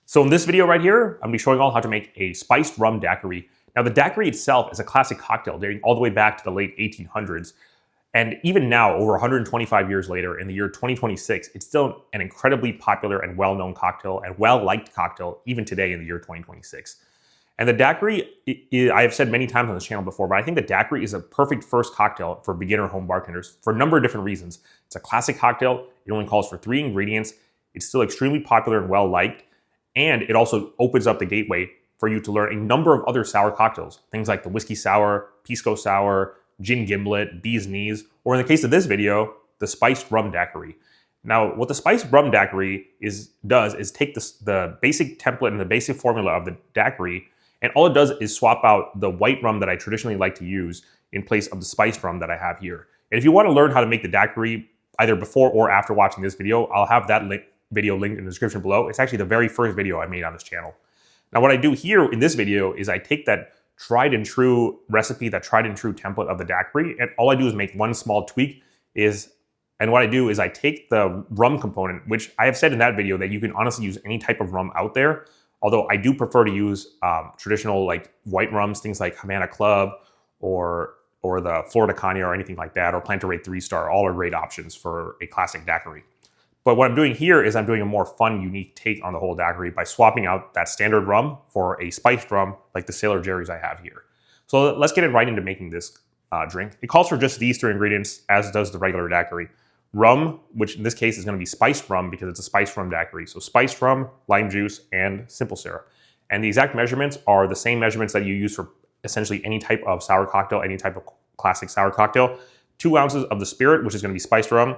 So in this video right here, I'm going to be showing you all how to make a spiced rum daiquiri. Now the daiquiri itself is a classic cocktail dating all the way back to the late 1800s. And even now, over 125 years later, in the year 2026, it's still an incredibly popular and well-known cocktail and well-liked cocktail even today in the year 2026. And the daiquiri, I have said many times on this channel before, but I think the daiquiri is a perfect first cocktail for beginner home bartenders for a number of different reasons. It's a classic cocktail. It only calls for 3 ingredients. It's still extremely popular and well-liked. And it also opens up the gateway for you to learn a number of other sour cocktails. Things like the whiskey sour, pisco sour, gin gimlet, bee's knees, or in the case of this video, the spiced rum daiquiri. Now, what the spiced rum daiquiri does is take the basic template and the basic formula of the daiquiri, and all it does is swap out the white rum that I traditionally like to use in place of the spiced rum that I have here. And if you want to learn how to make the daiquiri either before or after watching this video, I'll have that video linked in the description below. It's actually the very first video I made on this channel. Now, what I do here in this video is I take that tried and true recipe, that tried and true template of the daiquiri, and all I do is make one small tweak and what I do is I take the rum component, which I have said in that video that you can honestly use any type of rum out there, although I do prefer to use traditional like white rums, things like Havana Club or the Florida Caña or anything like that, or Planterade 3-Star, all are great options for a classic daiquiri. But what I'm doing here is I'm doing a more fun, unique take on the whole daiquiri by swapping out that standard rum for a spiced rum like the Sailor Jerry's I have here. So let's get right into making this drink. It calls for just these 3 ingredients, as does the regular daiquiri. Rum, which in this case is going to be spiced rum because it's a spiced rum daiquiri. So spiced rum, lime juice, and simple syrup. And the exact measurements are the same measurements that you use for essentially any type of sour cocktail, any type of classic sour cocktail. 2 ounces of the spirit, which is going to be spiced rum.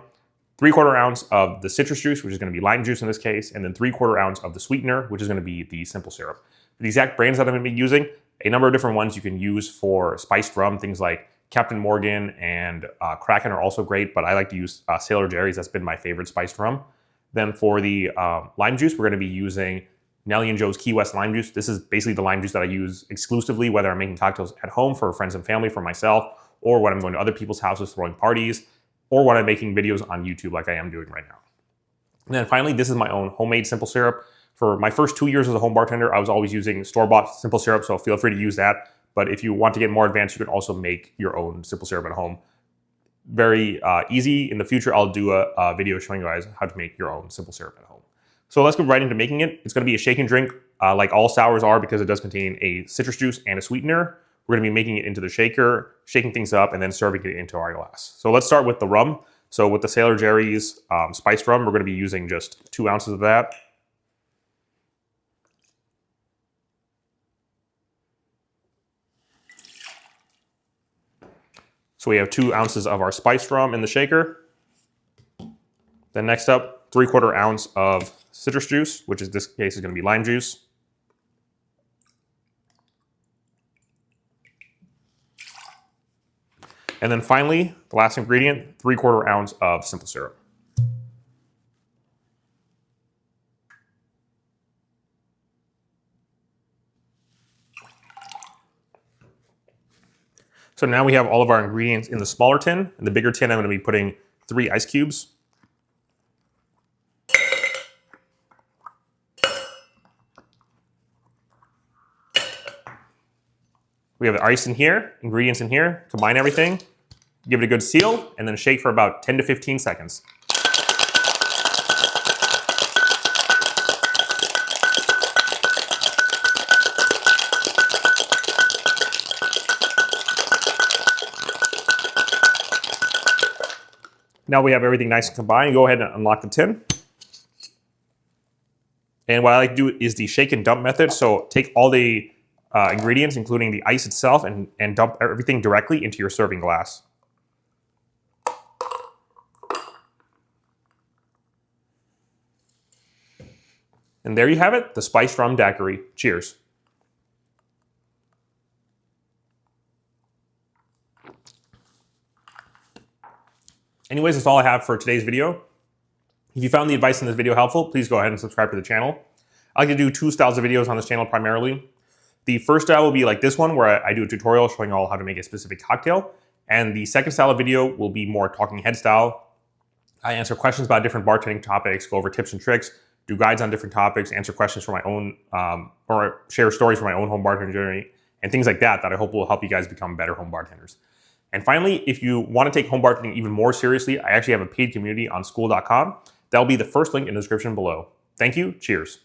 3/4 ounce of the citrus juice, which is going to be lime juice in this case, and then 3/4 ounce of the sweetener, which is going to be the simple syrup. The exact brands that I'm going to be using, a number of different ones you can use for spiced rum, things like Captain Morgan and Kraken are also great, but I like to use Sailor Jerry's. That's been my favorite spiced rum. Then for the lime juice, we're going to be using Nelly & Joe's Key West lime juice. This is basically the lime juice that I use exclusively, whether I'm making cocktails at home for friends and family, for myself, or when I'm going to other people's houses throwing parties, or when I'm making videos on YouTube like I am doing right now. And then finally, this is my own homemade simple syrup. For my first 2 years as a home bartender, I was always using store-bought simple syrup, so feel free to use that. But if you want to get more advanced, you can also make your own simple syrup at home. Very easy. In the future, I'll do a video showing you guys how to make your own simple syrup at home. So let's go right into making it. It's going to be a shake and drink like all sours are because it does contain a citrus juice and a sweetener. We're going to be making it into the shaker, shaking things up, and then serving it into our glass. So let's start with the rum. So with the Sailor Jerry's spiced rum, we're going to be using just 2 ounces of that. So we have 2 ounces of our spiced rum in the shaker. Then next up, 3/4 ounce of citrus juice, which in this case is going to be lime juice. And then finally, the last ingredient, 3/4 ounce of simple syrup. So now we have all of our ingredients in the smaller tin. In the bigger tin, I'm going to be putting 3 ice cubes. We have the ice in here, ingredients in here, combine everything, give it a good seal, and then shake for about 10 to 15 seconds. Now we have everything nice and combined. Go ahead and unlock the tin. And what I like to do is the shake and dump method. So take all the ingredients, including the ice itself, and dump everything directly into your serving glass. And there you have it, the spiced rum daiquiri. Cheers. Anyways, that's all I have for today's video. If you found the advice in this video helpful, please go ahead and subscribe to the channel. I like to do 2 styles of videos on this channel primarily. The first style will be like this one, where I do a tutorial showing you all how to make a specific cocktail. And the second style of video will be more talking head style. I answer questions about different bartending topics, go over tips and tricks, do guides on different topics, answer questions for my own, or share stories from my own home bartending journey, and things like that I hope will help you guys become better home bartenders. And finally, if you want to take home bartending even more seriously, I actually have a paid community on school.com. That'll be the first link in the description below. Thank you. Cheers.